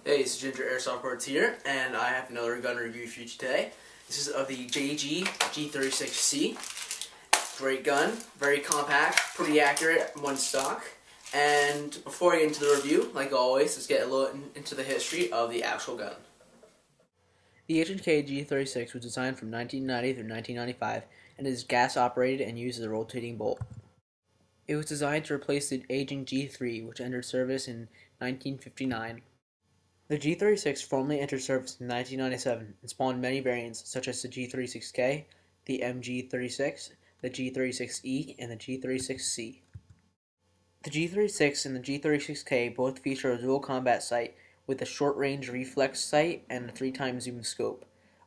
Hey, it's GingerAirsoftReports here, and I have another gun review for you today. This is of the G36C. Great gun, very compact, pretty accurate, one stock. And before I get into the review, like always, let's get a little into the history of the actual gun. The H&K G36 was designed from 1990 through 1995 and is gas operated and uses a rotating bolt. It was designed to replace the aging G3, which entered service in 1959. The G36 formally entered service in 1997 and spawned many variants such as the G36K, the MG36, the G36E, and the G36C. The G36 and the G36K both feature a dual combat sight with a short-range reflex sight and a 3x zoom scope.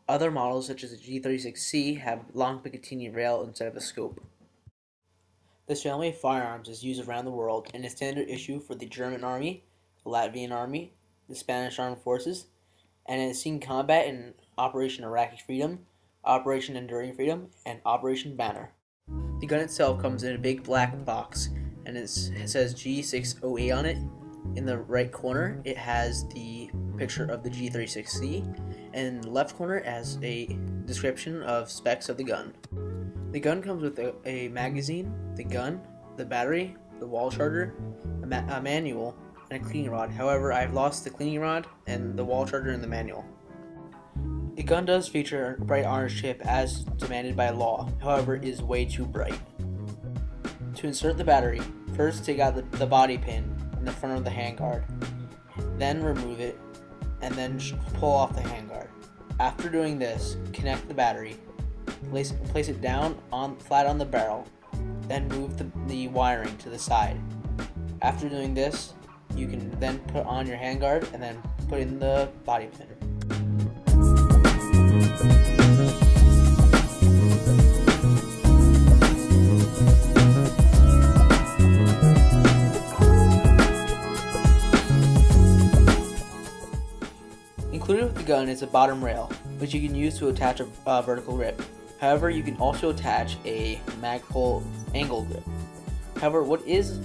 Other models such as the G36C have long Picatinny rail instead of a scope. This family of firearms is used around the world and is standard issue for the German Army, the Latvian Army, the Spanish Armed Forces, and it has seen combat in Operation Iraqi Freedom, Operation Enduring Freedom, and Operation Banner. The gun itself comes in a big black box, and it says G608 on it. In the right corner, it has the picture of the G36C, and in the left corner it has a description of specs of the gun. The gun comes with a magazine, the gun, the battery, the wall charger, a manual, and a cleaning rod. However, I've lost the cleaning rod and the wall charger in the manual. The gun does feature a bright orange chip as demanded by law, however it is way too bright. To insert the battery, first take out the body pin in the front of the handguard, then remove it, and then pull off the handguard. After doing this, connect the battery, place it down flat on the barrel, then move the wiring to the side. After doing this, you can then put on your handguard and then put in the body pin. Included with the gun is a bottom rail, which you can use to attach a vertical grip. However, you can also attach a Magpul angle grip. However, what is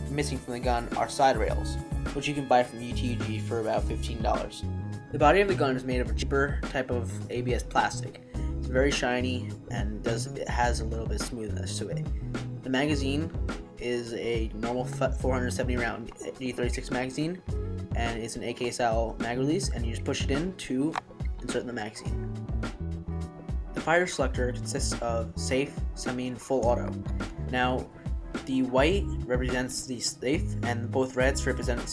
missing from the gun are side rails, which you can buy from UTG for about $15. The body of the gun is made of a cheaper type of ABS plastic. It's very shiny and it has a little bit of smoothness to it. The magazine is a normal 470 round G36 magazine, and it's an AK style mag release, and you just push it in to insert the magazine. The fire selector consists of safe, semi, and full auto. Now, the white represents the safe, and both reds represent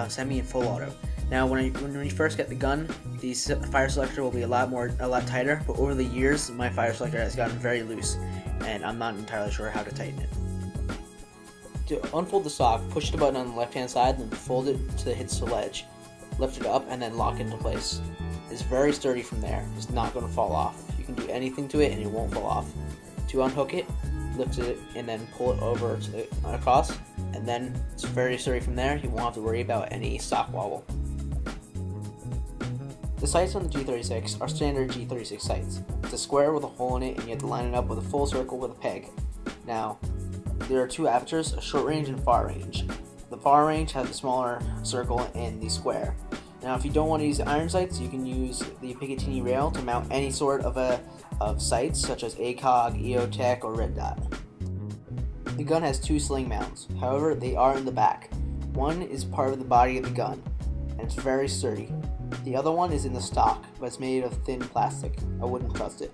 semi and full auto. Now, when you first get the gun, the fire selector will be a lot tighter. But over the years, my fire selector has gotten very loose, and I'm not entirely sure how to tighten it. To unfold the stock, push the button on the left-hand side, then fold it till it hits the ledge. Lift it up, and then lock it into place. It's very sturdy from there. It's not going to fall off. You can do anything to it, and it won't fall off. To unhook it, lift it and then pull it over across, and then it's very sturdy from there. You won't have to worry about any stock wobble. The sights on the G36 are standard G36 sights. It's a square with a hole in it, and you have to line it up with a full circle with a peg. Now, there are two apertures, a short range and far range. The far range has the smaller circle and the square. Now, if you don't want to use the iron sights, you can use the Picatinny rail to mount any sort of sights, such as ACOG, EOTech, or Red Dot. The gun has two sling mounts, however they are in the back. One is part of the body of the gun, and it's very sturdy. The other one is in the stock, but it's made of thin plastic. I wouldn't trust it.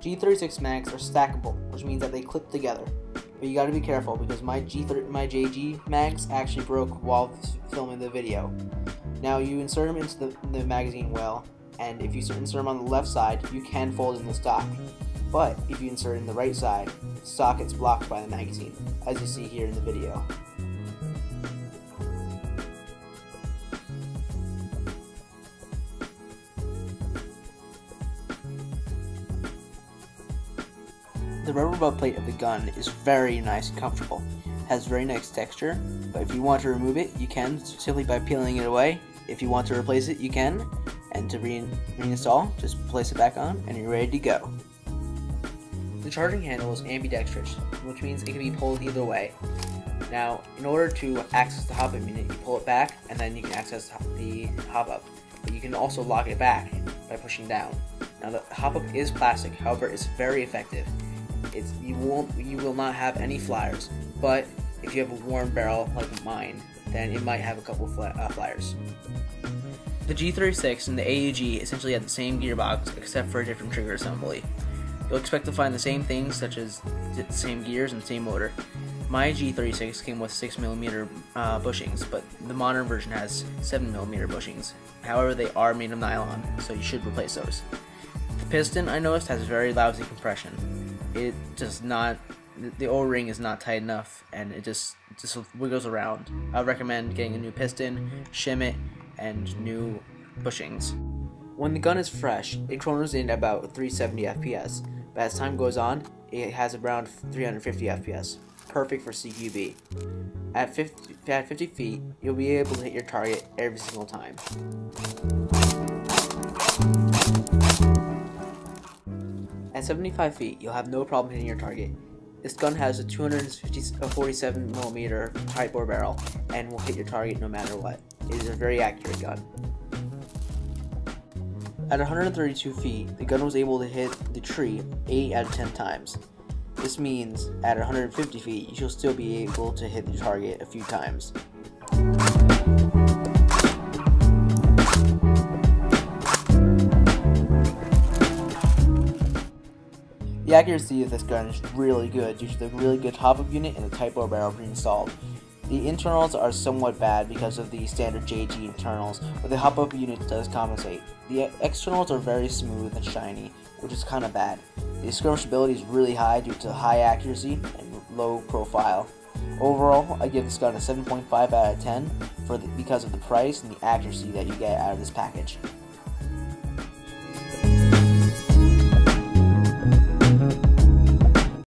G36 mags are stackable, which means that they clip together. But you gotta be careful because my JG mags actually broke while filming the video. Now you insert them into the magazine well, and if you insert them on the left side, you can fold in the stock. But if you insert in the right side, the stock gets blocked by the magazine, as you see here in the video. The rubber butt plate of the gun is very nice and comfortable. It has very nice texture, but if you want to remove it, you can simply by peeling it away. If you want to replace it, you can. And to reinstall, just place it back on and you're ready to go. The charging handle is ambidextrous, which means it can be pulled either way. Now, in order to access the hop-up unit, you pull it back, and then you can access the hop-up. But you can also lock it back by pushing down. Now, the hop-up is plastic, however, it's very effective. You will not have any flyers, but if you have a worn barrel like mine, then it might have a couple flyers. The G36 and the AUG essentially have the same gearbox except for a different trigger assembly. You'll expect to find the same things such as the same gears and the same motor. My G36 came with 6mm bushings, but the modern version has 7mm bushings. However, they are made of nylon, so you should replace those. The piston, I noticed, has very lousy compression. It does not, the O-ring is not tight enough, and it just wiggles around. I would recommend getting a new piston, shim it, and new bushings. When the gun is fresh, it chronos in at about 370 FPS, but as time goes on, it has around 350 FPS, perfect for CQB. At 50 feet, you'll be able to hit your target every single time. At 75 feet, you'll have no problem hitting your target. This gun has a 247mm tight bore barrel and will hit your target no matter what. It is a very accurate gun. At 132 feet, the gun was able to hit the tree 8 out of 10 times. This means at 150 feet, you should still be able to hit the target a few times. The accuracy of this gun is really good due to the really good hop-up unit and the tight bore barrel pre-installed. The internals are somewhat bad because of the standard JG internals, but the hop-up unit does compensate. The externals are very smooth and shiny, which is kind of bad. The skirmishability is really high due to high accuracy and low profile. Overall, I give this gun a 7.5 out of 10 because of the price and the accuracy that you get out of this package.